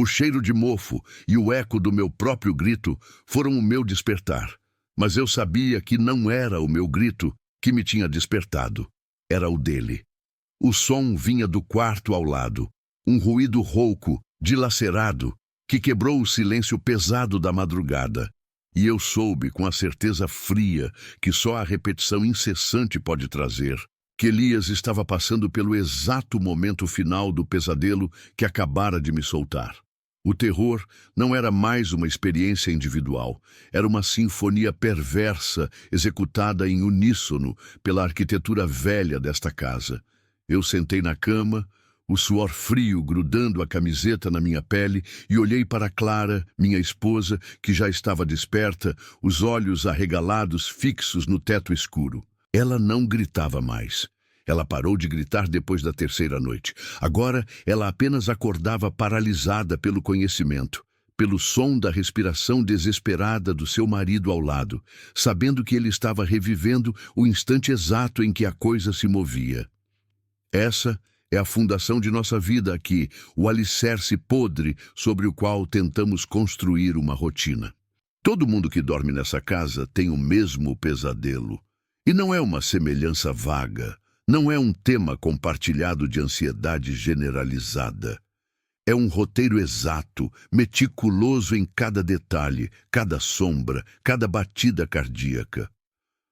O cheiro de mofo e o eco do meu próprio grito foram o meu despertar. Mas eu sabia que não era o meu grito que me tinha despertado. Era o dele. O som vinha do quarto ao lado. Um ruído rouco, dilacerado, que quebrou o silêncio pesado da madrugada. E eu soube, com a certeza fria que só a repetição incessante pode trazer, que Elias estava passando pelo exato momento final do pesadelo que acabara de me soltar. O terror não era mais uma experiência individual, era uma sinfonia perversa executada em uníssono pela arquitetura velha desta casa. Eu sentei na cama, o suor frio grudando a camiseta na minha pele, e olhei para Clara, minha esposa, que já estava desperta, os olhos arregalados fixos no teto escuro. Ela não gritava mais. Ela parou de gritar depois da terceira noite. Agora, ela apenas acordava paralisada pelo conhecimento, pelo som da respiração desesperada do seu marido ao lado, sabendo que ele estava revivendo o instante exato em que a coisa se movia. Essa é a fundação de nossa vida aqui, o alicerce podre sobre o qual tentamos construir uma rotina. Todo mundo que dorme nessa casa tem o mesmo pesadelo. E não é uma semelhança vaga, não é um tema compartilhado de ansiedade generalizada. É um roteiro exato, meticuloso em cada detalhe, cada sombra, cada batida cardíaca.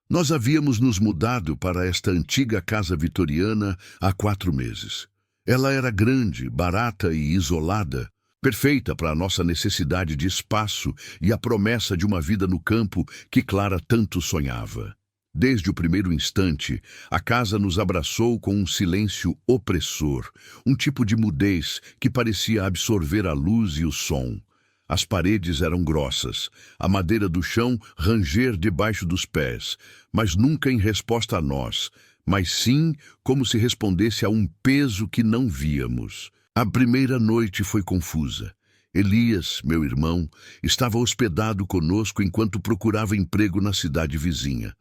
Nós havíamos nos mudado para esta antiga casa vitoriana há 4 meses. Ela era grande, barata e isolada, perfeita para a nossa necessidade de espaço e a promessa de uma vida no campo que Clara tanto sonhava. Desde o primeiro instante, a casa nos abraçou com um silêncio opressor, um tipo de mudez que parecia absorver a luz e o som. As paredes eram grossas, a madeira do chão ranger debaixo dos pés, mas nunca em resposta a nós, mas sim como se respondesse a um peso que não víamos. A primeira noite foi confusa. Elias, meu irmão, estava hospedado conosco enquanto procurava emprego na cidade vizinha.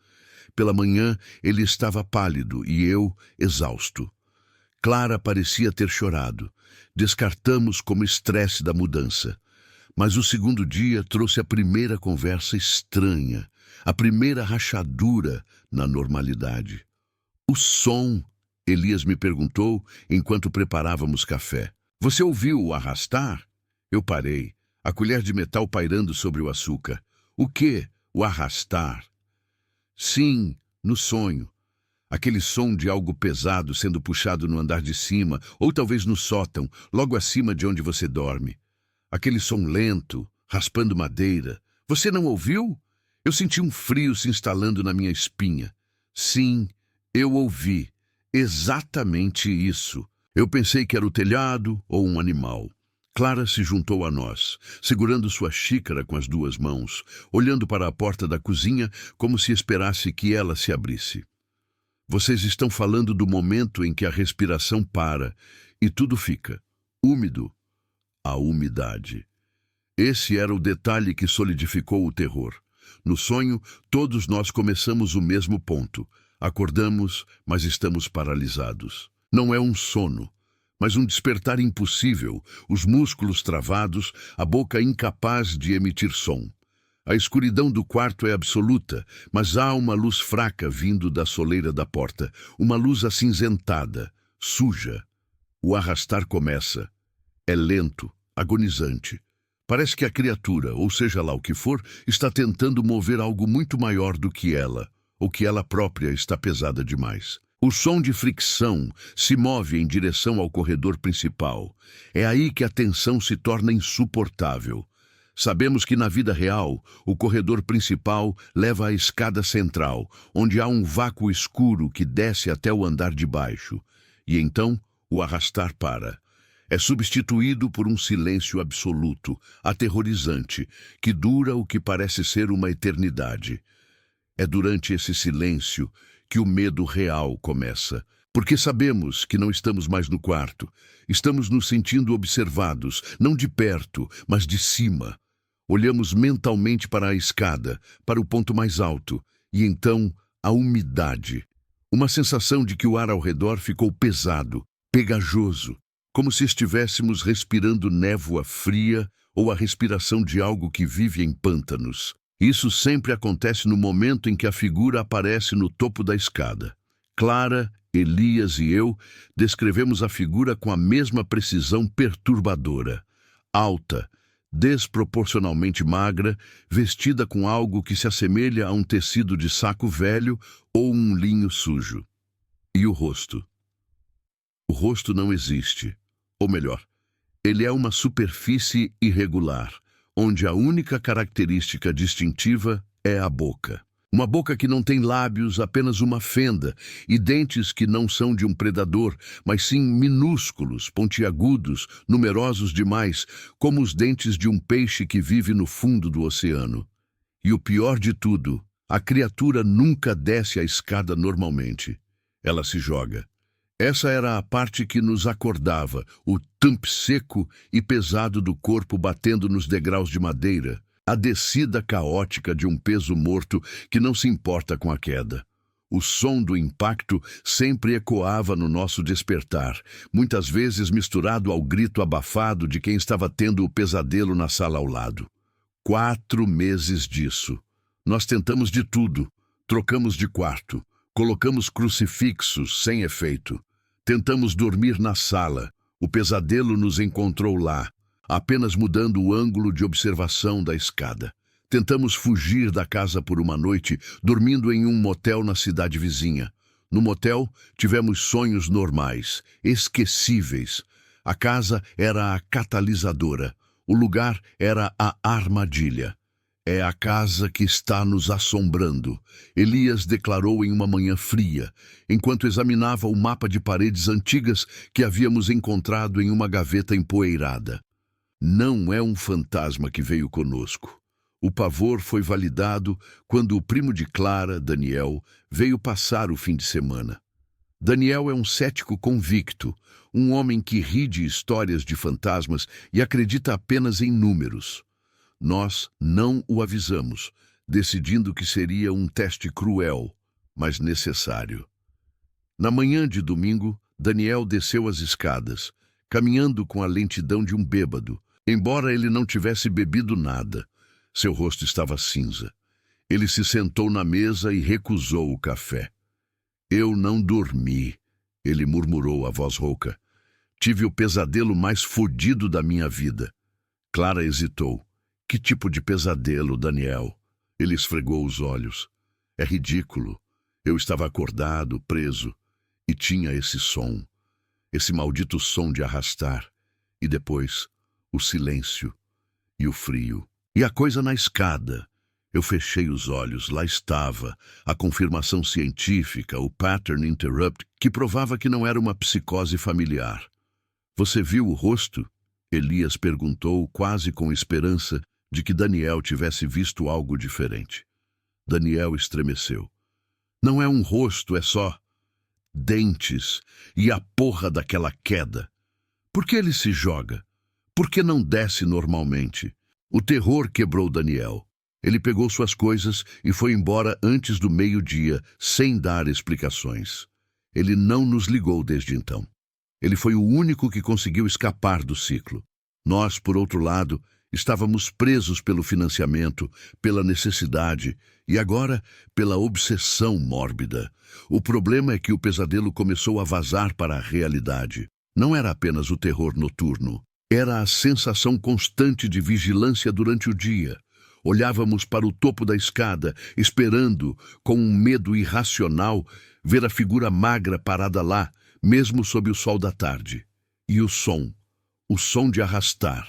Pela manhã, ele estava pálido e eu, exausto. Clara parecia ter chorado. Descartamos como estresse da mudança. Mas o segundo dia trouxe a primeira conversa estranha, a primeira rachadura na normalidade. O som, Elias me perguntou enquanto preparávamos café. Você ouviu o arrastar? Eu parei, a colher de metal pairando sobre o açúcar. O quê? O arrastar? Sim, no sonho. Aquele som de algo pesado sendo puxado no andar de cima, ou talvez no sótão, logo acima de onde você dorme. Aquele som lento, raspando madeira. Você não ouviu? Eu senti um frio se instalando na minha espinha. Sim, eu ouvi. Exatamente isso. Eu pensei que era o telhado ou um animal. Clara se juntou a nós, segurando sua xícara com as 2 mãos, olhando para a porta da cozinha como se esperasse que ela se abrisse. Vocês estão falando do momento em que a respiração para e tudo fica úmido. A umidade. Esse era o detalhe que solidificou o terror. No sonho, todos nós começamos o mesmo ponto. Acordamos, mas estamos paralisados. Não é um sono, mas um despertar impossível, os músculos travados, a boca incapaz de emitir som. A escuridão do quarto é absoluta, mas há uma luz fraca vindo da soleira da porta, uma luz acinzentada, suja. O arrastar começa. É lento, agonizante. Parece que a criatura, ou seja lá o que for, está tentando mover algo muito maior do que ela, ou que ela própria está pesada demais. O som de fricção se move em direção ao corredor principal. É aí que a tensão se torna insuportável. Sabemos que na vida real, o corredor principal leva à escada central, onde há um vácuo escuro que desce até o andar de baixo. E então, o arrastar para. É substituído por um silêncio absoluto, aterrorizante, que dura o que parece ser uma eternidade. É durante esse silêncio que o medo real começa, porque sabemos que não estamos mais no quarto. Estamos nos sentindo observados, não de perto, mas de cima. Olhamos mentalmente para a escada, para o ponto mais alto, e então a umidade. Uma sensação de que o ar ao redor ficou pesado, pegajoso. como se estivéssemos respirando névoa fria ou a respiração de algo que vive em pântanos. Isso sempre acontece no momento em que a figura aparece no topo da escada. Clara, Elias e eu descrevemos a figura com a mesma precisão perturbadora. Alta, desproporcionalmente magra, vestida com algo que se assemelha a um tecido de saco velho ou um linho sujo. E o rosto? O rosto não existe. Ou melhor, ele é uma superfície irregular, onde a única característica distintiva é a boca. Uma boca que não tem lábios, apenas uma fenda, e dentes que não são de um predador, mas sim minúsculos, pontiagudos, numerosos demais, como os dentes de um peixe que vive no fundo do oceano. E o pior de tudo, a criatura nunca desce a escada normalmente. Ela se joga. Essa era a parte que nos acordava, o thump seco e pesado do corpo batendo nos degraus de madeira, a descida caótica de um peso morto que não se importa com a queda. O som do impacto sempre ecoava no nosso despertar, muitas vezes misturado ao grito abafado de quem estava tendo o pesadelo na sala ao lado. 4 meses disso. Nós tentamos de tudo, trocamos de quarto, colocamos crucifixos sem efeito. Tentamos dormir na sala, o pesadelo nos encontrou lá, apenas mudando o ângulo de observação da escada. Tentamos fugir da casa por uma noite, dormindo em um motel na cidade vizinha. No motel, tivemos sonhos normais, esquecíveis. A casa era a catalisadora, o lugar era a armadilha. É a casa que está nos assombrando, Elias declarou em uma manhã fria, enquanto examinava o mapa de paredes antigas que havíamos encontrado em uma gaveta empoeirada. Não é um fantasma que veio conosco. O pavor foi validado quando o primo de Clara, Daniel, veio passar o fim de semana. Daniel é um cético convicto, um homem que ri de histórias de fantasmas e acredita apenas em números. Nós não o avisamos, decidindo que seria um teste cruel, mas necessário. Na manhã de domingo, Daniel desceu as escadas, caminhando com a lentidão de um bêbado, embora ele não tivesse bebido nada. Seu rosto estava cinza. Ele se sentou na mesa e recusou o café. Eu não dormi, ele murmurou a voz rouca. Tive o pesadelo mais fodido da minha vida. Clara hesitou. Que tipo de pesadelo, Daniel? Ele esfregou os olhos. É ridículo. Eu estava acordado, preso, e tinha esse som. Esse maldito som de arrastar. E depois, o silêncio e o frio. E a coisa na escada. Eu fechei os olhos, lá estava, a confirmação científica, o pattern interrupt, que provava que não era uma psicose familiar. Você viu o rosto? Elias perguntou, quase com esperança de que Daniel tivesse visto algo diferente. Daniel estremeceu. Não é um rosto, é só dentes e a porra daquela queda. Por que ele se joga? Por que não desce normalmente? O terror quebrou Daniel. Ele pegou suas coisas e foi embora antes do meio-dia, sem dar explicações. Ele não nos ligou desde então. Ele foi o único que conseguiu escapar do ciclo. Nós, por outro lado, estávamos presos pelo financiamento, pela necessidade e agora pela obsessão mórbida. O problema é que o pesadelo começou a vazar para a realidade. Não era apenas o terror noturno. Era a sensação constante de vigilância durante o dia. Olhávamos para o topo da escada, esperando, com um medo irracional, ver a figura magra parada lá, mesmo sob o sol da tarde. E o som de arrastar.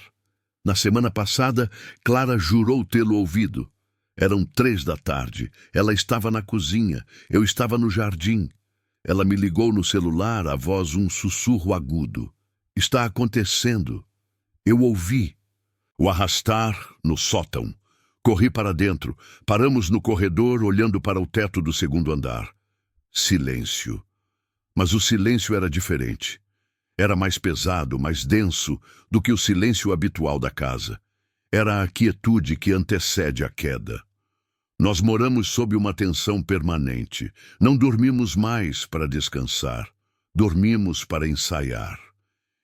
Na semana passada, Clara jurou tê-lo ouvido. Eram 3 da tarde. Ela estava na cozinha. Eu estava no jardim. Ela me ligou no celular, a voz um sussurro agudo. Está acontecendo. Eu ouvi. O arrastar no sótão. Corri para dentro. Paramos no corredor, olhando para o teto do 2º andar. Silêncio. Mas o silêncio era diferente. Era mais pesado, mais denso do que o silêncio habitual da casa. Era a quietude que antecede a queda. Nós moramos sob uma tensão permanente. Não dormimos mais para descansar. Dormimos para ensaiar.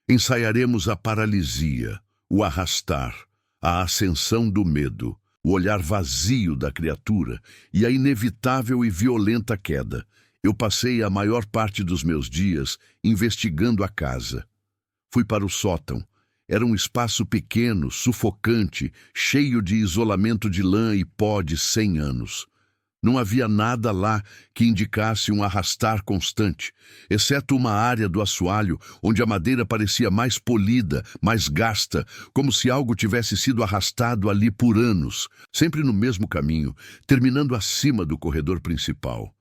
Ensaiaremos a paralisia, o arrastar, a ascensão do medo, o olhar vazio da criatura e a inevitável e violenta queda. Eu passei a maior parte dos meus dias investigando a casa. Fui para o sótão. Era um espaço pequeno, sufocante, cheio de isolamento de lã e pó de 100 anos. Não havia nada lá que indicasse um arrastar constante, exceto uma área do assoalho onde a madeira parecia mais polida, mais gasta, como se algo tivesse sido arrastado ali por anos, sempre no mesmo caminho, terminando acima do corredor principal.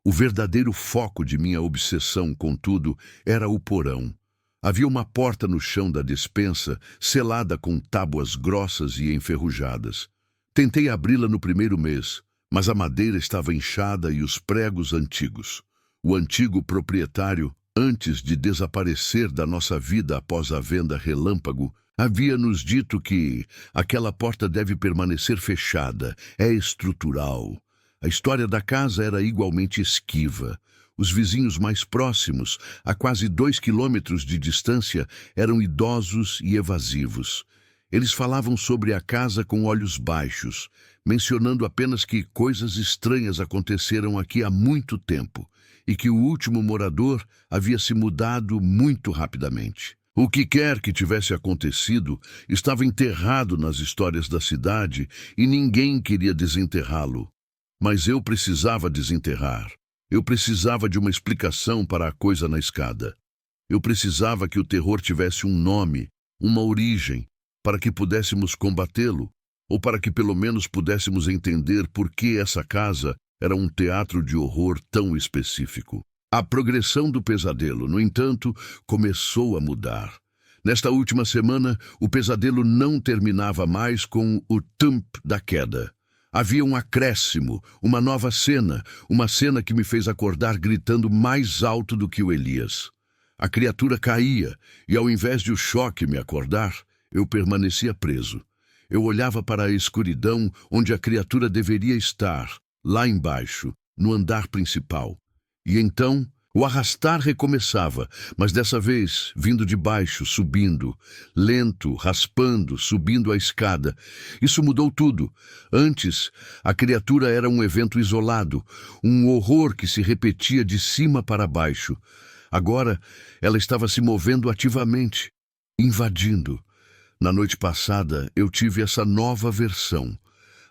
O verdadeiro foco de minha obsessão, contudo, era o porão. Havia uma porta no chão da despensa, selada com tábuas grossas e enferrujadas. Tentei abri-la no primeiro mês, mas a madeira estava inchada e os pregos antigos. O antigo proprietário, antes de desaparecer da nossa vida após a venda relâmpago, havia nos dito que aquela porta deve permanecer fechada, é estrutural. A história da casa era igualmente esquiva. Os vizinhos mais próximos, a quase 2 quilômetros de distância, eram idosos e evasivos. Eles falavam sobre a casa com olhos baixos, mencionando apenas que coisas estranhas aconteceram aqui há muito tempo e que o último morador havia se mudado muito rapidamente. O que quer que tivesse acontecido estava enterrado nas histórias da cidade e ninguém queria desenterrá-lo. Mas eu precisava desenterrar. Eu precisava de uma explicação para a coisa na escada. Eu precisava que o terror tivesse um nome, uma origem, para que pudéssemos combatê-lo, ou para que pelo menos pudéssemos entender por que essa casa era um teatro de horror tão específico. A progressão do pesadelo, no entanto, começou a mudar. Nesta última semana, o pesadelo não terminava mais com o thump da queda. Havia um acréscimo, uma nova cena, uma cena que me fez acordar gritando mais alto do que o Elias. A criatura caía, e ao invés de o choque me acordar, eu permanecia preso. Eu olhava para a escuridão onde a criatura deveria estar, lá embaixo, no andar principal. E então, o arrastar recomeçava, mas dessa vez, vindo de baixo, subindo, lento, raspando, subindo a escada. Isso mudou tudo. Antes, a criatura era um evento isolado, um horror que se repetia de cima para baixo. Agora, ela estava se movendo ativamente, invadindo. Na noite passada, eu tive essa nova versão.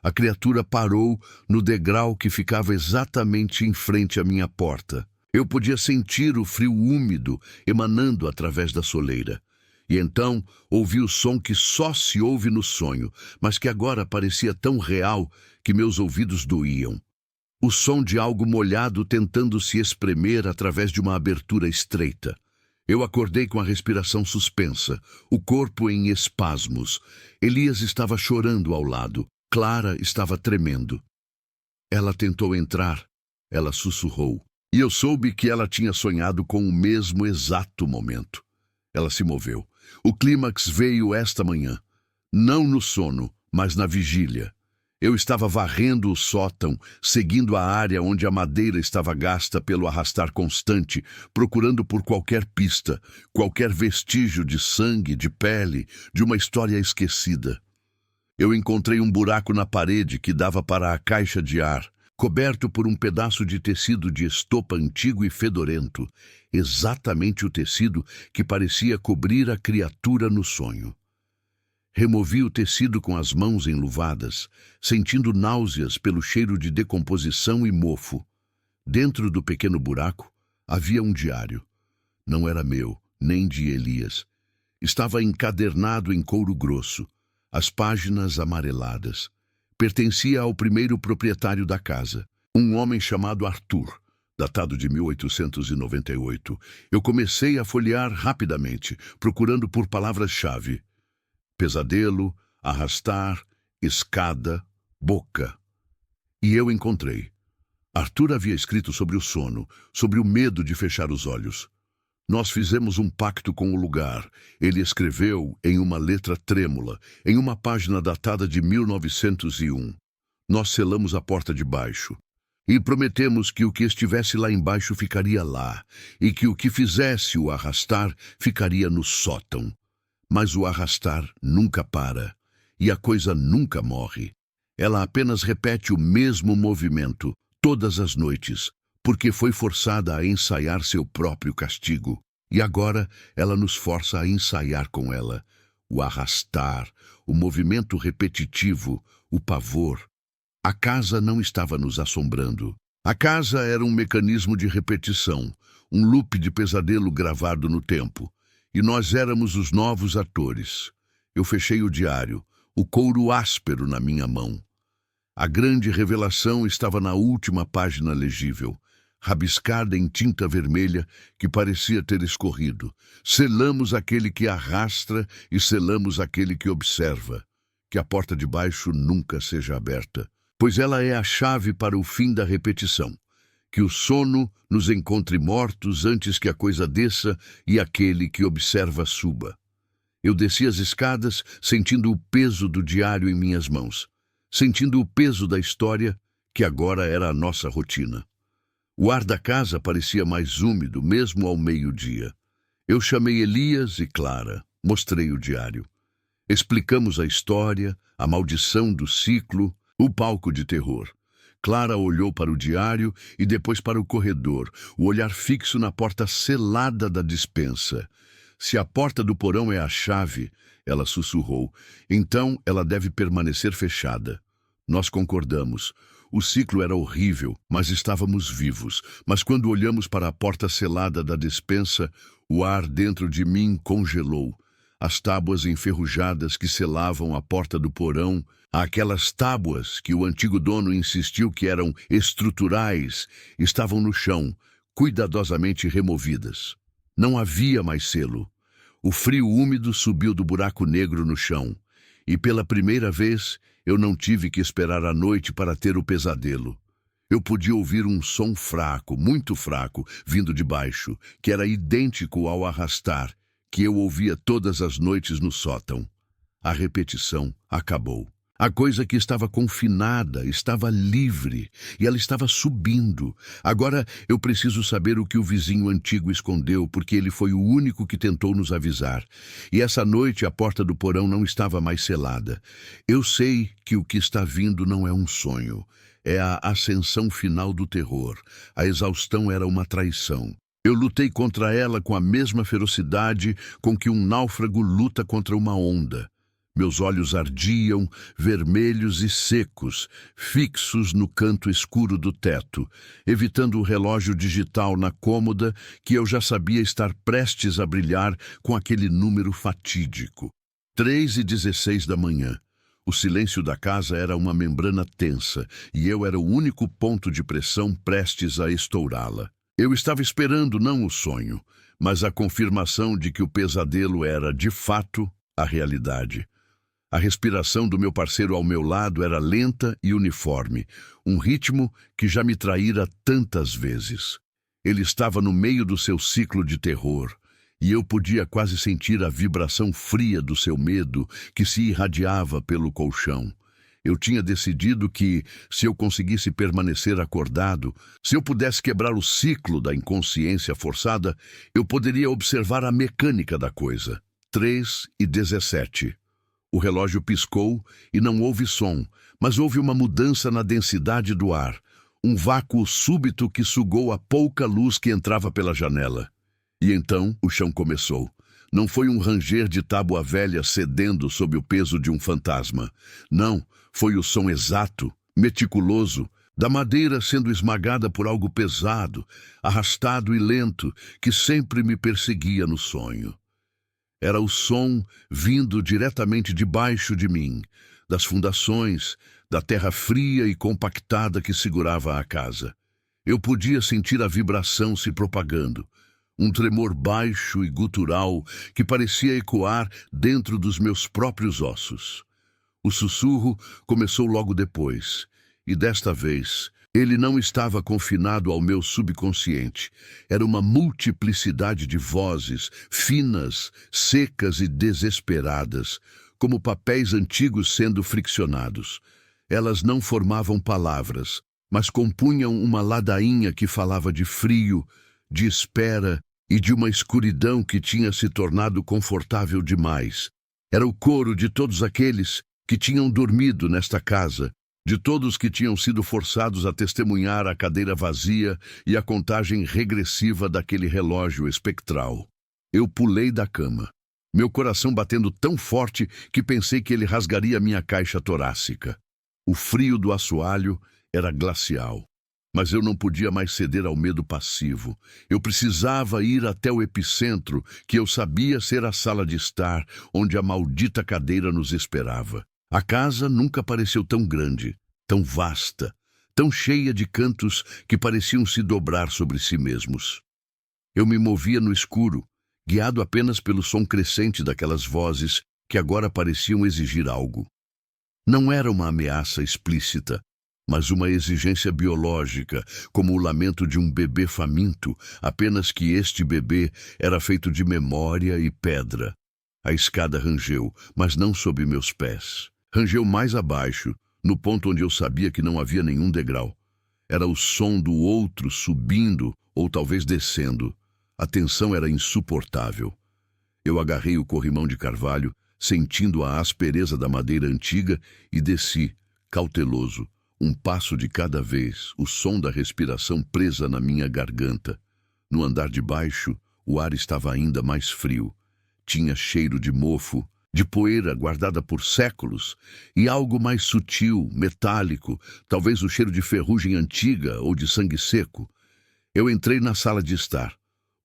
A criatura parou no degrau que ficava exatamente em frente à minha porta. Eu podia sentir o frio úmido emanando através da soleira. E então ouvi o som que só se ouve no sonho, mas que agora parecia tão real que meus ouvidos doíam. O som de algo molhado tentando se espremer através de uma abertura estreita. Eu acordei com a respiração suspensa, o corpo em espasmos. Elias estava chorando ao lado. Clara estava tremendo. Ela tentou entrar. Ela sussurrou. E eu soube que ela tinha sonhado com o mesmo exato momento. Ela se moveu. O clímax veio esta manhã. Não no sono, mas na vigília. Eu estava varrendo o sótão, seguindo a área onde a madeira estava gasta pelo arrastar constante, procurando por qualquer pista, qualquer vestígio de sangue, de pele, de uma história esquecida. Eu encontrei um buraco na parede que dava para a caixa de ar, coberto por um pedaço de tecido de estopa antigo e fedorento, exatamente o tecido que parecia cobrir a criatura no sonho. Removi o tecido com as mãos enluvadas, sentindo náuseas pelo cheiro de decomposição e mofo. Dentro do pequeno buraco havia um diário. Não era meu, nem de Elias. Estava encadernado em couro grosso, as páginas amareladas. Pertencia ao primeiro proprietário da casa, um homem chamado Arthur, datado de 1898. Eu comecei a folhear rapidamente, procurando por palavras-chave. Pesadelo, arrastar, escada, boca. E eu encontrei. Arthur havia escrito sobre o sono, sobre o medo de fechar os olhos. Nós fizemos um pacto com o lugar. Ele escreveu em uma letra trêmula, em uma página datada de 1901. Nós selamos a porta de baixo. E prometemos que o que estivesse lá embaixo ficaria lá, e que o que fizesse o arrastar ficaria no sótão. Mas o arrastar nunca para, e a coisa nunca morre. Ela apenas repete o mesmo movimento todas as noites, porque foi forçada a ensaiar seu próprio castigo. E agora ela nos força a ensaiar com ela. O arrastar, o movimento repetitivo, o pavor. A casa não estava nos assombrando. A casa era um mecanismo de repetição, um loop de pesadelo gravado no tempo. E nós éramos os novos atores. Eu fechei o diário, o couro áspero na minha mão. A grande revelação estava na última página legível, rabiscada em tinta vermelha que parecia ter escorrido. Selamos aquele que arrastra e selamos aquele que observa. Que a porta de baixo nunca seja aberta, pois ela é a chave para o fim da repetição. Que o sono nos encontre mortos antes que a coisa desça e aquele que observa suba. Eu desci as escadas, sentindo o peso do diário em minhas mãos, sentindo o peso da história, que agora era a nossa rotina. O ar da casa parecia mais úmido, mesmo ao meio-dia. Eu chamei Elias e Clara, mostrei o diário. Explicamos a história, a maldição do ciclo, o palco de terror. Clara olhou para o diário e depois para o corredor, o olhar fixo na porta selada da despensa. Se a porta do porão é a chave, ela sussurrou, então ela deve permanecer fechada. Nós concordamos. O ciclo era horrível, mas estávamos vivos. Mas quando olhamos para a porta selada da despensa, o ar dentro de mim congelou. As tábuas enferrujadas que selavam a porta do porão, aquelas tábuas que o antigo dono insistiu que eram estruturais, estavam no chão, cuidadosamente removidas. Não havia mais selo. O frio úmido subiu do buraco negro no chão, e pela primeira vez eu não tive que esperar a noite para ter o pesadelo. Eu podia ouvir um som fraco, muito fraco, vindo de baixo, que era idêntico ao arrastar, que eu ouvia todas as noites no sótão. A repetição acabou. A coisa que estava confinada estava livre e ela estava subindo. Agora eu preciso saber o que o vizinho antigo escondeu, porque ele foi o único que tentou nos avisar. E essa noite a porta do porão não estava mais selada. Eu sei que o que está vindo não é um sonho. É a ascensão final do terror. A exaustão era uma traição. Eu lutei contra ela com a mesma ferocidade com que um náufrago luta contra uma onda. Meus olhos ardiam, vermelhos e secos, fixos no canto escuro do teto, evitando o relógio digital na cômoda que eu já sabia estar prestes a brilhar com aquele número fatídico. 3h16 da manhã. O silêncio da casa era uma membrana tensa e eu era o único ponto de pressão prestes a estourá-la. Eu estava esperando não o sonho, mas a confirmação de que o pesadelo era, de fato, a realidade. A respiração do meu parceiro ao meu lado era lenta e uniforme, um ritmo que já me traíra tantas vezes. Ele estava no meio do seu ciclo de terror, e eu podia quase sentir a vibração fria do seu medo que se irradiava pelo colchão. Eu tinha decidido que, se eu conseguisse permanecer acordado, se eu pudesse quebrar o ciclo da inconsciência forçada, eu poderia observar a mecânica da coisa. 3h17. O relógio piscou e não houve som, mas houve uma mudança na densidade do ar, um vácuo súbito que sugou a pouca luz que entrava pela janela. E então o chão começou. Não foi um ranger de tábua velha cedendo sob o peso de um fantasma. Não, foi o som exato, meticuloso, da madeira sendo esmagada por algo pesado, arrastado e lento, que sempre me perseguia no sonho. Era o som vindo diretamente debaixo de mim, das fundações, da terra fria e compactada que segurava a casa. Eu podia sentir a vibração se propagando, um tremor baixo e gutural que parecia ecoar dentro dos meus próprios ossos. O sussurro começou logo depois, e desta vez ele não estava confinado ao meu subconsciente. Era uma multiplicidade de vozes, finas, secas e desesperadas, como papéis antigos sendo friccionados. Elas não formavam palavras, mas compunham uma ladainha que falava de frio, de espera e de uma escuridão que tinha se tornado confortável demais. Era o coro de todos aqueles que tinham dormido nesta casa, de todos que tinham sido forçados a testemunhar a cadeira vazia e a contagem regressiva daquele relógio espectral. Eu pulei da cama, meu coração batendo tão forte que pensei que ele rasgaria minha caixa torácica. O frio do assoalho era glacial, mas eu não podia mais ceder ao medo passivo. Eu precisava ir até o epicentro, que eu sabia ser a sala de estar, onde a maldita cadeira nos esperava. A casa nunca pareceu tão grande, tão vasta, tão cheia de cantos que pareciam se dobrar sobre si mesmos. Eu me movia no escuro, guiado apenas pelo som crescente daquelas vozes que agora pareciam exigir algo. Não era uma ameaça explícita, mas uma exigência biológica, como o lamento de um bebê faminto, apenas que este bebê era feito de memória e pedra. A escada rangeu, mas não sob meus pés. Rangeu mais abaixo, no ponto onde eu sabia que não havia nenhum degrau. Era o som do outro subindo ou talvez descendo. A tensão era insuportável. Eu agarrei o corrimão de carvalho, sentindo a aspereza da madeira antiga, e desci, cauteloso, um passo de cada vez, o som da respiração presa na minha garganta. No andar de baixo, o ar estava ainda mais frio. Tinha cheiro de mofo, de poeira guardada por séculos, e algo mais sutil, metálico, talvez o cheiro de ferrugem antiga ou de sangue seco. Eu entrei na sala de estar.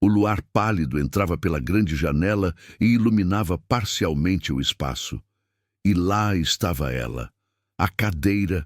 O luar pálido entrava pela grande janela e iluminava parcialmente o espaço. E lá estava ela, a cadeira,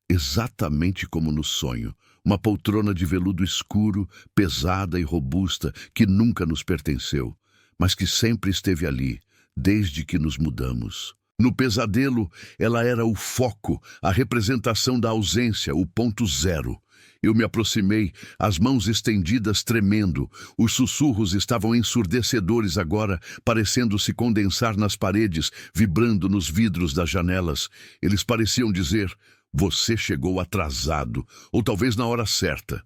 exatamente como no sonho, uma poltrona de veludo escuro, pesada e robusta, que nunca nos pertenceu, mas que sempre esteve ali, desde que nos mudamos. No pesadelo, ela era o foco, a representação da ausência, o ponto zero. Eu me aproximei, as mãos estendidas tremendo. Os sussurros estavam ensurdecedores agora, parecendo se condensar nas paredes, vibrando nos vidros das janelas. Eles pareciam dizer: "Você chegou atrasado", ou talvez na hora certa.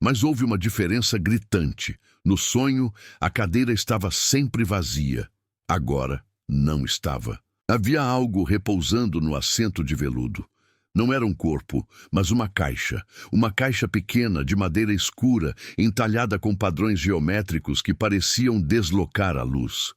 Mas houve uma diferença gritante. No sonho, a cadeira estava sempre vazia. Agora, não estava. Havia algo repousando no assento de veludo. Não era um corpo, mas uma caixa pequena de madeira escura, entalhada com padrões geométricos que pareciam deslocar a luz.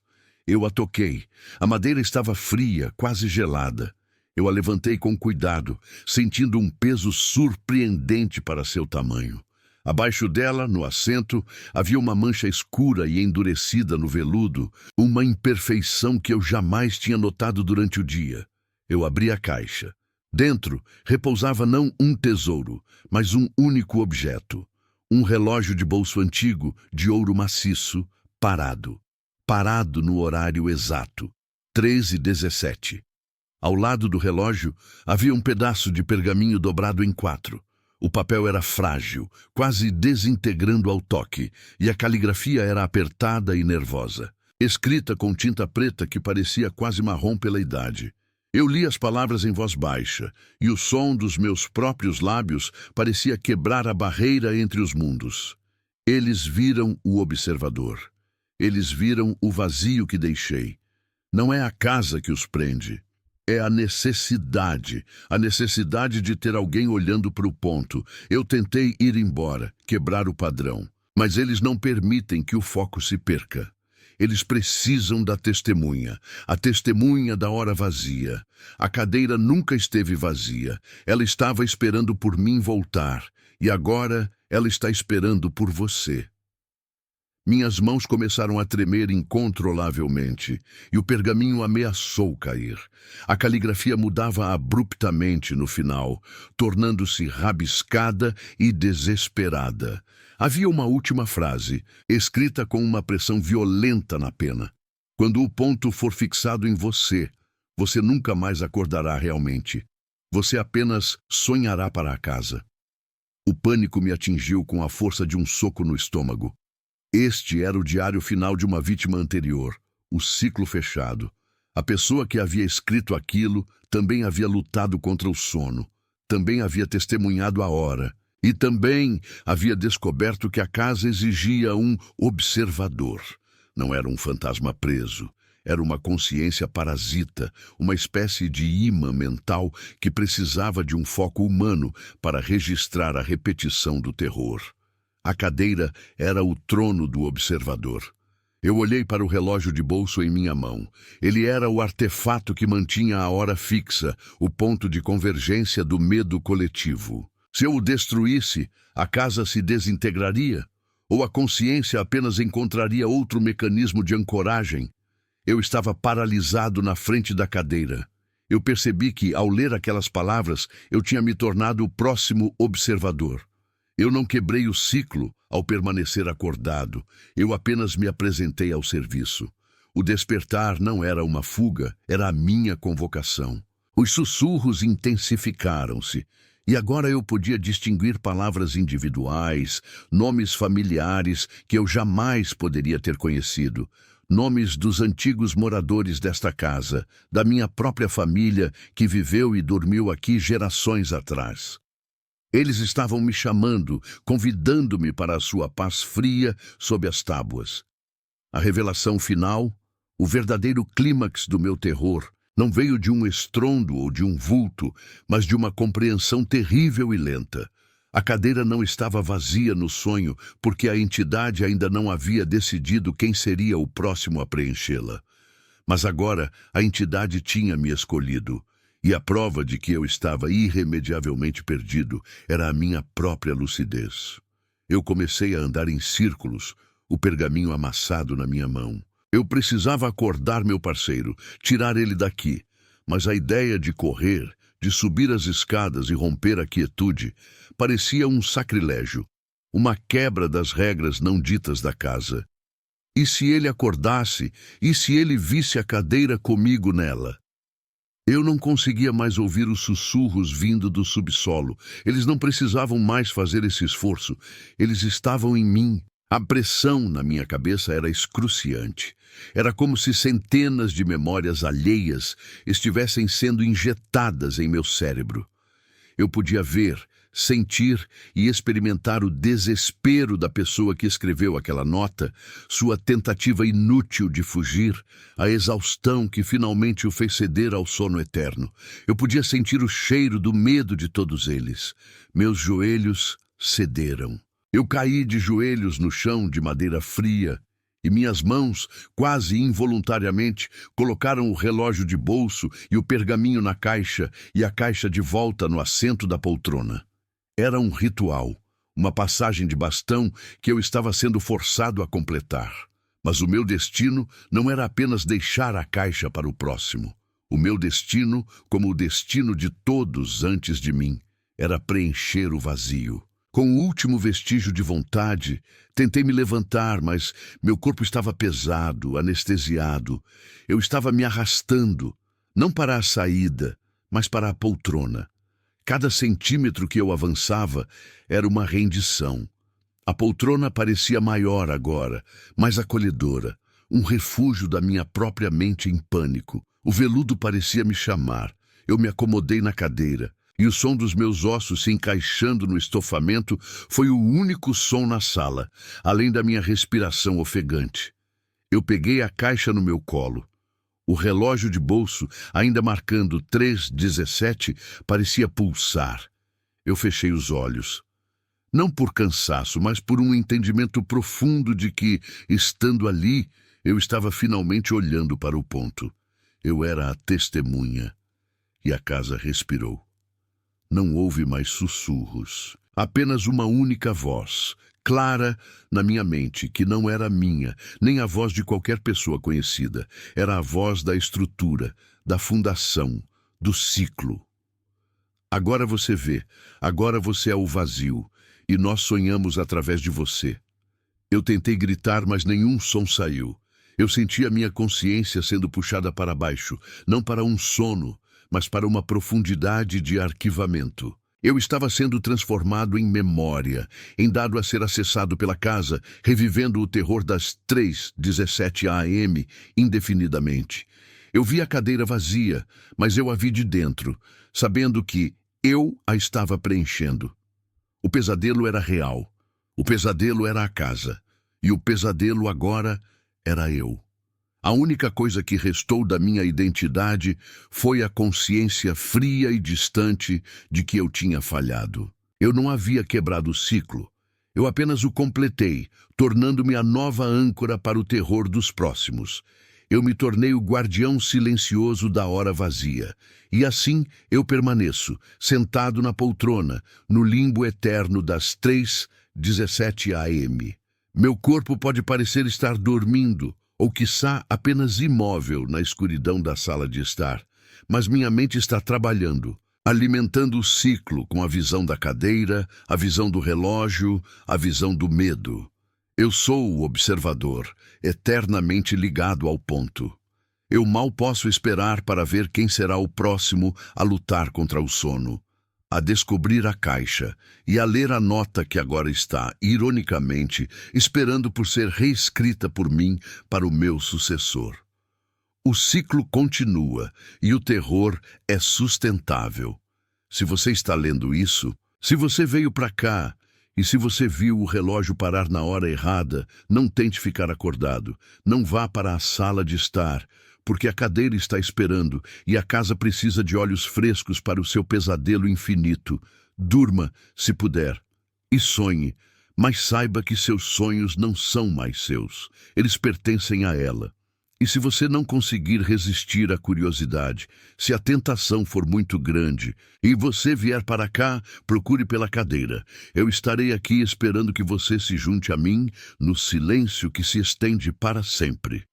Eu a toquei. A madeira estava fria, quase gelada. Eu a levantei com cuidado, sentindo um peso surpreendente para seu tamanho. Abaixo dela, no assento, havia uma mancha escura e endurecida no veludo, uma imperfeição que eu jamais tinha notado durante o dia. Eu abri a caixa. Dentro repousava não um tesouro, mas um único objeto. Um relógio de bolso antigo, de ouro maciço, parado. Parado no horário exato, 13h17. Ao lado do relógio havia um pedaço de pergaminho dobrado em 4. O papel era frágil, quase desintegrando ao toque, e a caligrafia era apertada e nervosa, escrita com tinta preta que parecia quase marrom pela idade. Eu li as palavras em voz baixa, e o som dos meus próprios lábios parecia quebrar a barreira entre os mundos. Eles viram o observador. Eles viram o vazio que deixei. Não é a casa que os prende. É a necessidade de ter alguém olhando para o ponto. Eu tentei ir embora, quebrar o padrão, mas eles não permitem que o foco se perca. Eles precisam da testemunha, a testemunha da hora vazia. A cadeira nunca esteve vazia. Ela estava esperando por mim voltar, e agora ela está esperando por você. Minhas mãos começaram a tremer incontrolavelmente, e o pergaminho ameaçou cair. A caligrafia mudava abruptamente no final, tornando-se rabiscada e desesperada. Havia uma última frase, escrita com uma pressão violenta na pena. Quando o ponto for fixado em você, você nunca mais acordará realmente. Você apenas sonhará para a casa. O pânico me atingiu com a força de um soco no estômago. Este era o diário final de uma vítima anterior, o ciclo fechado. A pessoa que havia escrito aquilo também havia lutado contra o sono. também havia testemunhado a hora. E também havia descoberto que a casa exigia um observador. Não era um fantasma preso. Era uma consciência parasita, uma espécie de imã mental que precisava de um foco humano para registrar a repetição do terror. A cadeira era o trono do observador. Eu olhei para o relógio de bolso em minha mão. Ele era o artefato que mantinha a hora fixa, o ponto de convergência do medo coletivo. Se eu o destruísse, a casa se desintegraria, ou a consciência apenas encontraria outro mecanismo de ancoragem. Eu estava paralisado na frente da cadeira. Eu percebi que, ao ler aquelas palavras, eu tinha me tornado o próximo observador. Eu não quebrei o ciclo ao permanecer acordado. Eu apenas me apresentei ao serviço. O despertar não era uma fuga, era a minha convocação. Os sussurros intensificaram-se. E agora eu podia distinguir palavras individuais, nomes familiares que eu jamais poderia ter conhecido, nomes dos antigos moradores desta casa, da minha própria família que viveu e dormiu aqui gerações atrás. Eles estavam me chamando, convidando-me para a sua paz fria sob as tábuas. A revelação final, o verdadeiro clímax do meu terror, não veio de um estrondo ou de um vulto, mas de uma compreensão terrível e lenta. A cadeira não estava vazia no sonho, porque a entidade ainda não havia decidido quem seria o próximo a preenchê-la. Mas agora a entidade tinha me escolhido, e a prova de que eu estava irremediavelmente perdido era a minha própria lucidez. Eu comecei a andar em círculos, o pergaminho amassado na minha mão. Eu precisava acordar meu parceiro, tirar ele daqui, mas a ideia de correr, de subir as escadas e romper a quietude, parecia um sacrilégio, uma quebra das regras não ditas da casa. E se ele acordasse? E se ele visse a cadeira comigo nela? Eu não conseguia mais ouvir os sussurros vindo do subsolo. Eles não precisavam mais fazer esse esforço. Eles estavam em mim. A pressão na minha cabeça era excruciante. Era como se centenas de memórias alheias estivessem sendo injetadas em meu cérebro. Eu podia ver, sentir e experimentar o desespero da pessoa que escreveu aquela nota, sua tentativa inútil de fugir, a exaustão que finalmente o fez ceder ao sono eterno. Eu podia sentir o cheiro do medo de todos eles. Meus joelhos cederam. Eu caí de joelhos no chão de madeira fria, e minhas mãos, quase involuntariamente, colocaram o relógio de bolso e o pergaminho na caixa e a caixa de volta no assento da poltrona. Era um ritual, uma passagem de bastão que eu estava sendo forçado a completar. Mas o meu destino não era apenas deixar a caixa para o próximo. O meu destino, como o destino de todos antes de mim, era preencher o vazio. Com o último vestígio de vontade, tentei me levantar, mas meu corpo estava pesado, anestesiado. Eu estava me arrastando, não para a saída, mas para a poltrona. Cada centímetro que eu avançava era uma rendição. A poltrona parecia maior agora, mais acolhedora, um refúgio da minha própria mente em pânico. O veludo parecia me chamar. Eu me acomodei na cadeira. E o som dos meus ossos se encaixando no estofamento foi o único som na sala, além da minha respiração ofegante. Eu peguei a caixa no meu colo. O relógio de bolso, ainda marcando 3:17, parecia pulsar. Eu fechei os olhos. Não por cansaço, mas por um entendimento profundo de que, estando ali, eu estava finalmente olhando para o ponto. Eu era a testemunha. E a casa respirou. Não houve mais sussurros. Apenas uma única voz, clara na minha mente, que não era minha, nem a voz de qualquer pessoa conhecida. Era a voz da estrutura, da fundação, do ciclo. Agora você vê, agora você é o vazio, e nós sonhamos através de você. Eu tentei gritar, mas nenhum som saiu. Eu senti a minha consciência sendo puxada para baixo, não para um sono, mas para uma profundidade de arquivamento. Eu estava sendo transformado em memória, em dado a ser acessado pela casa, revivendo o terror das 3:17 AM indefinidamente. Eu vi a cadeira vazia, mas eu a vi de dentro, sabendo que Eu a estava preenchendo. O pesadelo era real. O pesadelo era a casa. E o pesadelo agora era eu. A única coisa que restou da minha identidade foi a consciência fria e distante de que eu tinha falhado. Eu não havia quebrado o ciclo. Eu apenas o completei, tornando-me a nova âncora para o terror dos próximos. Eu me tornei o guardião silencioso da hora vazia. E assim eu permaneço, sentado na poltrona, no limbo eterno das 3:17 a.m. Meu corpo pode parecer estar dormindo, ou quiçá apenas imóvel na escuridão da sala de estar, mas minha mente está trabalhando, alimentando o ciclo com a visão da cadeira, a visão do relógio, a visão do medo. Eu sou o observador, eternamente ligado ao ponto. Eu mal posso esperar para ver quem será o próximo a lutar contra o sono, a descobrir a caixa e a ler a nota que agora está, ironicamente, esperando por ser reescrita por mim para o meu sucessor. O ciclo continua e o terror é sustentável. Se você está lendo isso, se você veio para cá e se você viu o relógio parar na hora errada, não tente ficar acordado. Não vá para a sala de estar, porque a cadeira está esperando e a casa precisa de olhos frescos para o seu pesadelo infinito. Durma, se puder, e sonhe, mas saiba que seus sonhos não são mais seus. Eles pertencem a ela. E se você não conseguir resistir à curiosidade, se a tentação for muito grande e você vier para cá, procure pela cadeira. Eu estarei aqui esperando que você se junte a mim no silêncio que se estende para sempre.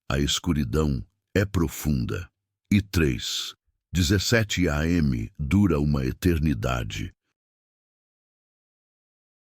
A escuridão é profunda. E 3:17 a.m. dura uma eternidade.